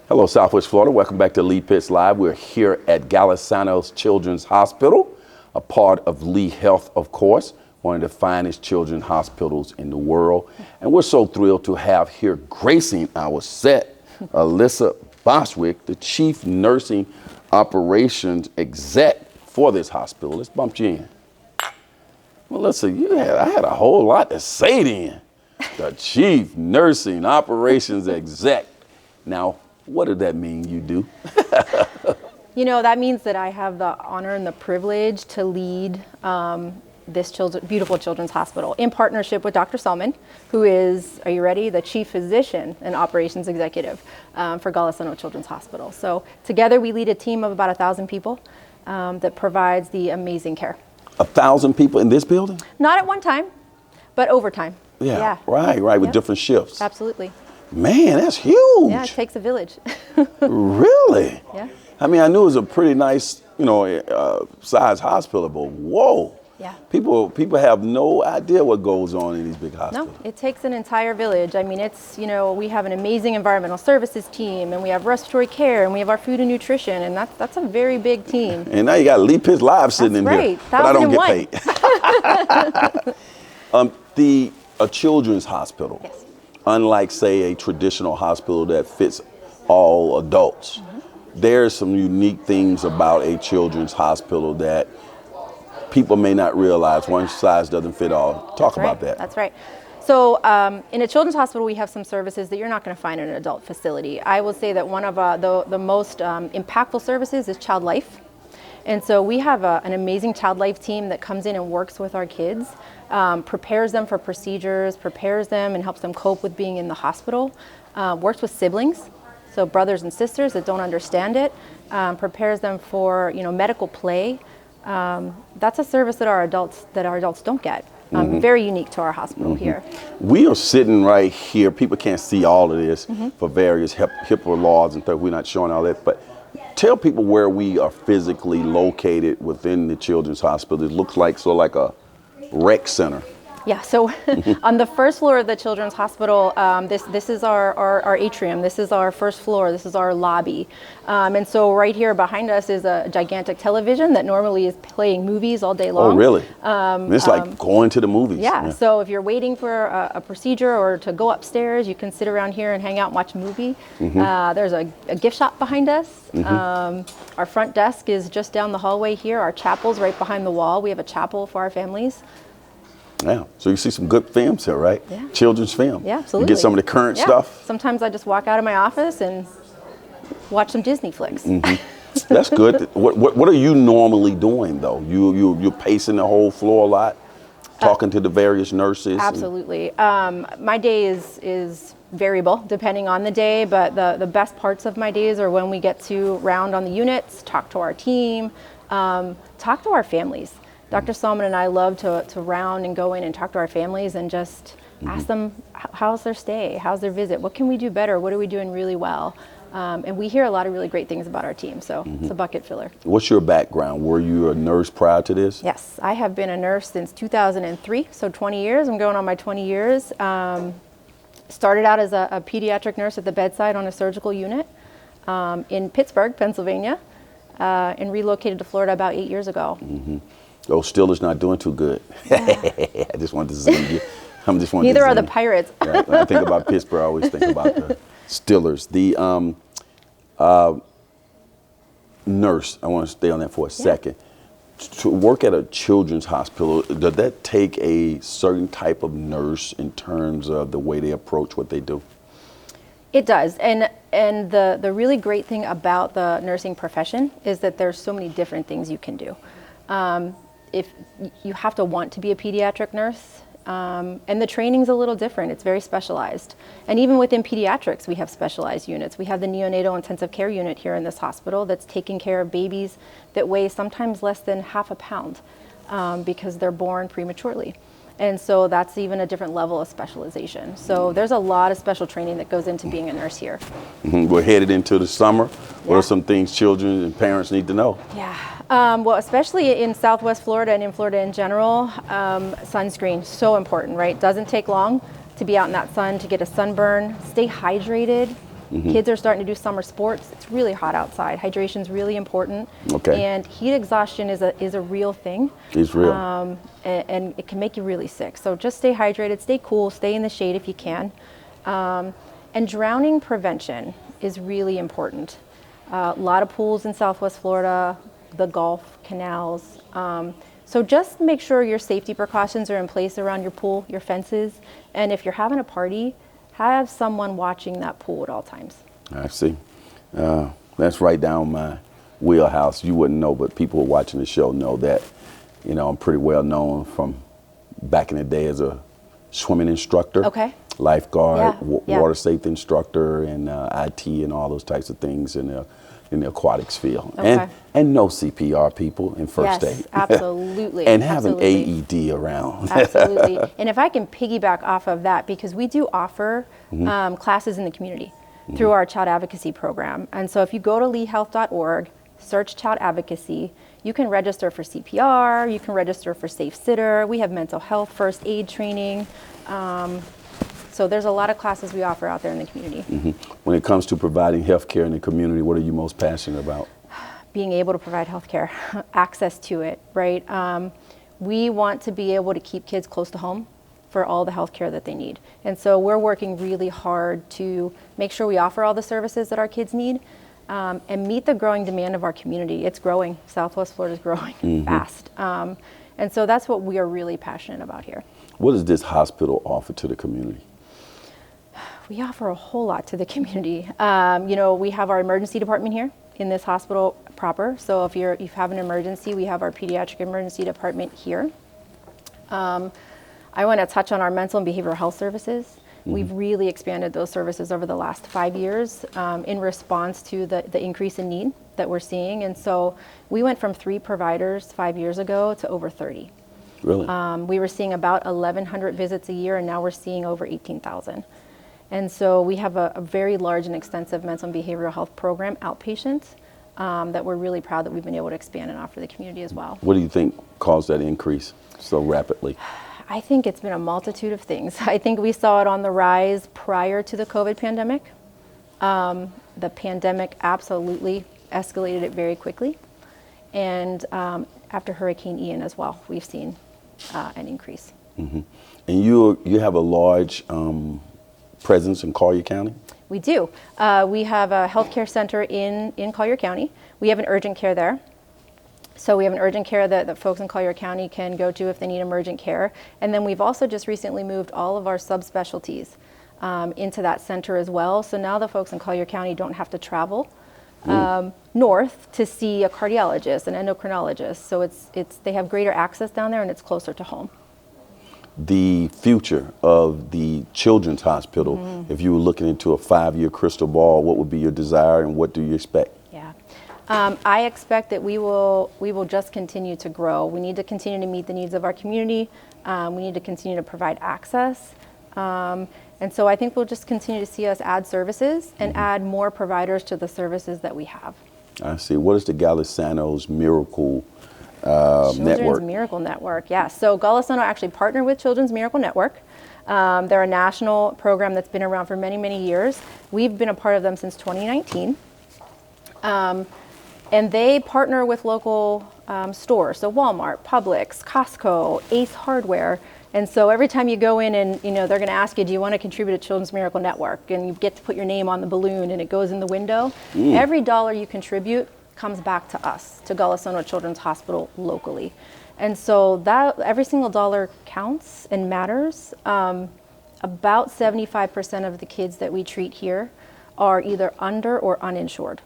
Hello, Southwest Florida. Welcome back to Lee Pitts Live. We're here at Golisano's Children's Hospital, a part of Lee Health, of course, one of the finest children's hospitals in the world. And we're so thrilled to have here gracing our set, Alyssa Bostwick, the Chief Nursing Operations Exec for this hospital. Let's bump you in. Well, Alyssa, I had a whole lot to say then. The Chief Nursing Operations Exec. Now, what did that mean you do? You know, that means that I have the honor and the privilege to lead this beautiful children's hospital in partnership with Dr. Salman, who is, are you ready, the Chief Physician and Operations Executive for Golisano Children's Hospital. So together we lead a team of about 1,000 people that provides the amazing care. 1,000 people in this building? Not at one time, but over time. Yeah. Right, with different shifts. Absolutely. Man, that's huge. Yeah, it takes a village. Really? Yeah. I mean, I knew it was a pretty nice, size hospital, but whoa. Yeah. People have no idea what goes on in these big hospitals. No, it takes an entire village. I mean, it's, we have an amazing environmental services team, and we have respiratory care, and we have our food and nutrition, and that's a very big team. And now you got Lee Pitts Live sitting in here, but I don't get paid. A children's hospital, yes. Unlike, say, a traditional hospital that fits all adults, there's some unique things about a children's hospital that people may not realize. One size doesn't fit all. Talk about that. That's right. So in a children's hospital, we have some services that you're not going to find in an adult facility. I will say that one of the most impactful services is child life. And so we have an amazing child life team that comes in and works with our kids, prepares them for procedures, prepares them and helps them cope with being in the hospital, works with siblings, so brothers and sisters that don't understand it, prepares them for medical play. That's a service that our adults don't get. Very unique to our hospital here. We are sitting right here. People can't see all of this for various HIPAA laws and stuff. We're not showing all that, but tell people where we are physically located within the children's hospital. It looks like a rec center. Yeah, so on the first floor of the children's hospital, this is our atrium. This is our first floor. This is our lobby. And so right here behind us is a gigantic television that normally is playing movies all day long. Oh, really? It's like going to the movies. Yeah, so if you're waiting for a procedure or to go upstairs, you can sit around here and hang out and watch a movie. There's a gift shop behind us. Our front desk is just down the hallway here. Our chapel's right behind the wall. We have a chapel for our families. Yeah, so you see some good films here, right? Yeah. Children's film. Yeah, absolutely. You get some of the current stuff. Sometimes I just walk out of my office and watch some Disney flicks. That's good. What are you normally doing though? You're pacing the whole floor a lot, talking to the various nurses. Absolutely. My day is variable depending on the day, but the best parts of my days are when we get to round on the units, talk to our team, talk to our families. Dr. Salman and I love to round and go in and talk to our families and just ask them how's their stay, how's their visit, what can we do better, what are we doing really well, and we hear a lot of really great things about our team, so it's a bucket filler. What's your background? Were you a nurse prior to this? Yes, I have been a nurse since 2003, so 20 years. I'm going on my 20 years. Started out as a pediatric nurse at the bedside on a surgical unit in Pittsburgh, Pennsylvania, and relocated to Florida about 8 years ago. Oh, Steelers not doing too good. I just wanted to zoom you. Neither are the Pirates. Right. When I think about Pittsburgh, I always think about the Steelers. The nurse, I want to stay on that for a second. To work at a children's hospital, does that take a certain type of nurse in terms of the way they approach what they do? It does, and the really great thing about the nursing profession is that there's so many different things you can do. If you have to want to be a pediatric nurse, and the training's a little different. It's very specialized. And even within pediatrics, we have specialized units. We have the neonatal intensive care unit here in this hospital that's taking care of babies that weigh sometimes less than half a pound because they're born prematurely. And so that's even a different level of specialization. So there's a lot of special training that goes into being a nurse here. We're headed into the summer. What are some things children and parents need to know? Yeah. Well, especially in Southwest Florida and in Florida in general, sunscreen, so important, right? Doesn't take long to be out in that sun, to get a sunburn. Stay hydrated. Kids are starting to do summer sports. It's really hot outside. Hydration is really important. Okay. And heat exhaustion is a real thing. It's real. And it can make you really sick. So just stay hydrated, stay cool, stay in the shade if you can. And drowning prevention is really important. A lot of pools in Southwest Florida, the Gulf, canals. So just make sure your safety precautions are in place around your pool, your fences, and if you're having a party, have someone watching that pool at all times. I see. That's right down my wheelhouse. You wouldn't know, but people watching the show know that, you know, I'm pretty well known from back in the day as a swimming instructor. Okay. Lifeguard, Yeah. water safety instructor, and IT and all those types of things in the aquatics field. Okay. And no CPR people in first aid. Yes, absolutely. And have an absolutely. AED around. Absolutely. And if I can piggyback off of that, because we do offer classes in the community through our child advocacy program. And so if you go to leehealth.org, search child advocacy, you can register for CPR, you can register for Safe Sitter. We have mental health first aid training. So there's a lot of classes we offer out there in the community. When it comes to providing health care in the community, what are you most passionate about? Being able to provide health care, access to it, right? We want to be able to keep kids close to home for all the health care that they need. And so we're working really hard to make sure we offer all the services that our kids need and meet the growing demand of our community. It's growing. Southwest Florida is growing fast. And so that's what we are really passionate about here. What does this hospital offer to the community? We offer a whole lot to the community. You know, we have our emergency department here in this hospital proper. So if you have an emergency, we have our pediatric emergency department here. I want to touch on our mental and behavioral health services. We've really expanded those services over the last 5 years in response to the increase in need that we're seeing. And so we went from 3 providers 5 years ago to over 30. Really? We were seeing about 1,100 visits a year, and now we're seeing over 18,000. And so we have a very large and extensive mental and behavioral health program, outpatient, that we're really proud that we've been able to expand and offer the community as well. What do you think caused that increase so rapidly? I think it's been a multitude of things. I think we saw it on the rise prior to the COVID pandemic. The pandemic absolutely escalated it very quickly. And after Hurricane Ian as well, we've seen an increase. And you have a large presence in Collier County? We do. We have a healthcare center in Collier County. We have an urgent care there. So we have an urgent care that folks in Collier County can go to if they need emergent care. And then we've also just recently moved all of our subspecialties into that center as well. So now the folks in Collier County don't have to travel north to see a cardiologist, an endocrinologist. So they have greater access down there, and it's closer to home. The future of the Children's Hospital, if you were looking into a 5-year crystal ball, what would be your desire and what do you expect? Yeah. I expect that we will just continue to grow. We need to continue to meet the needs of our community. We need to continue to provide access. And so I think we'll just continue to see us add services and add more providers to the services that we have. I see. What is the Golisano's Miracle Children's Network? Miracle Network, yeah. So Golisano actually partnered with Children's Miracle Network. They're a national program that's been around for many, many years. We've been a part of them since 2019. And they partner with local stores, so Walmart, Publix, Costco, Ace Hardware. And so every time you go in and, they're going to ask you, do you want to contribute to Children's Miracle Network? And you get to put your name on the balloon and it goes in the window. Every dollar you contribute comes back to us, to Golisano Children's Hospital locally. And so that every single dollar counts and matters. About 75% of the kids that we treat here are either under or uninsured.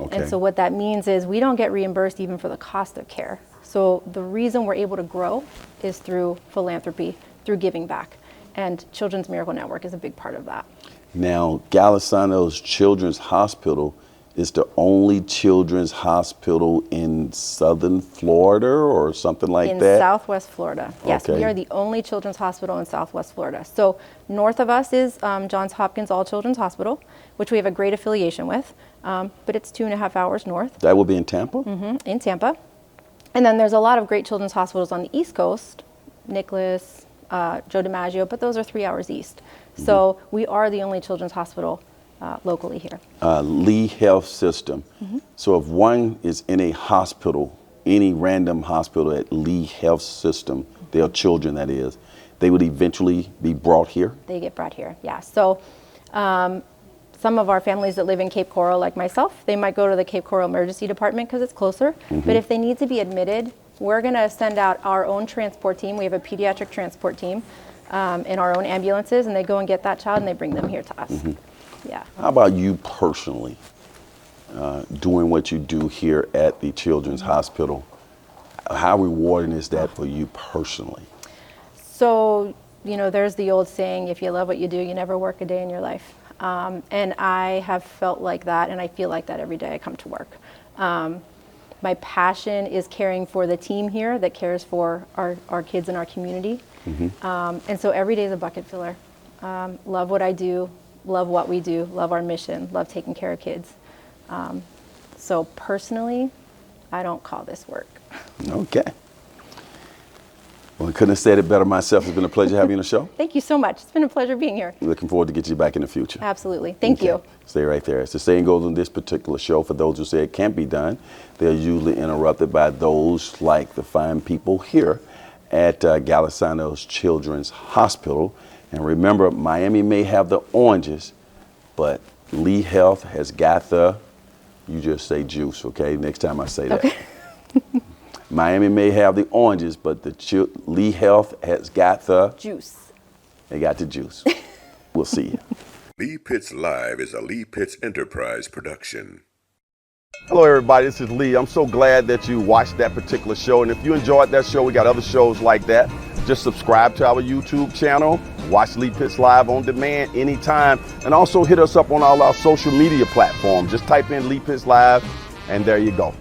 Okay. And so what that means is we don't get reimbursed even for the cost of care. So the reason we're able to grow is through philanthropy, through giving back. And Children's Miracle Network is a big part of that. Now, Golisano's Children's Hospital is the only children's hospital in southern Florida or something like that? In Southwest Florida. Yes, Okay. we are the only children's hospital in Southwest Florida. So north of us is Johns Hopkins All Children's Hospital, which we have a great affiliation with, but it's 2.5 hours north. That will be in Tampa? In Tampa. And then there's a lot of great children's hospitals on the East Coast, Nicholas, Joe DiMaggio, but those are 3 hours east. So we are the only children's hospital locally here. Lee Health System. So if one is in a hospital, any random hospital at Lee Health System, their children that is, they would eventually be brought here? They get brought here, yeah. So some of our families that live in Cape Coral, like myself, they might go to the Cape Coral Emergency Department because it's closer. But if they need to be admitted, we're going to send out our own transport team. We have a pediatric transport team in our own ambulances, and they go and get that child and they bring them here to us. Yeah. How about you personally, doing what you do here at the Children's Hospital? How rewarding is that for you personally? So, you know, there's the old saying, if you love what you do, you never work a day in your life. And I have felt like that, and I feel like that every day I come to work. My passion is caring for the team here that cares for our kids in our community. And so every day is a bucket filler. Love what I do, love what we do, love our mission, love taking care of kids. So personally, I don't call this work. Okay. Well, I couldn't have said it better myself. It's been a pleasure having you on the show. Thank you so much. It's been a pleasure being here. Looking forward to get you back in the future. Absolutely. Thank you. Stay right there. As the saying goes on this particular show, for those who say it can't be done, they're usually interrupted by those like the fine people here at Golisano's Children's Hospital. And remember, Miami may have the oranges, but Lee Health has got the, you just say juice, okay? Next time I say that. Okay. Miami may have the oranges, but the Lee Health has got the juice. They got the juice. We'll see you. Lee Pitts Live is a Lee Pitts Enterprise production. Hello, everybody. This is Lee. I'm so glad that you watched that particular show. And if you enjoyed that show, we got other shows like that. Just subscribe to our YouTube channel. Watch Lee Pitts Live on demand anytime. And also hit us up on all our social media platforms. Just type in Lee Pitts Live, and there you go.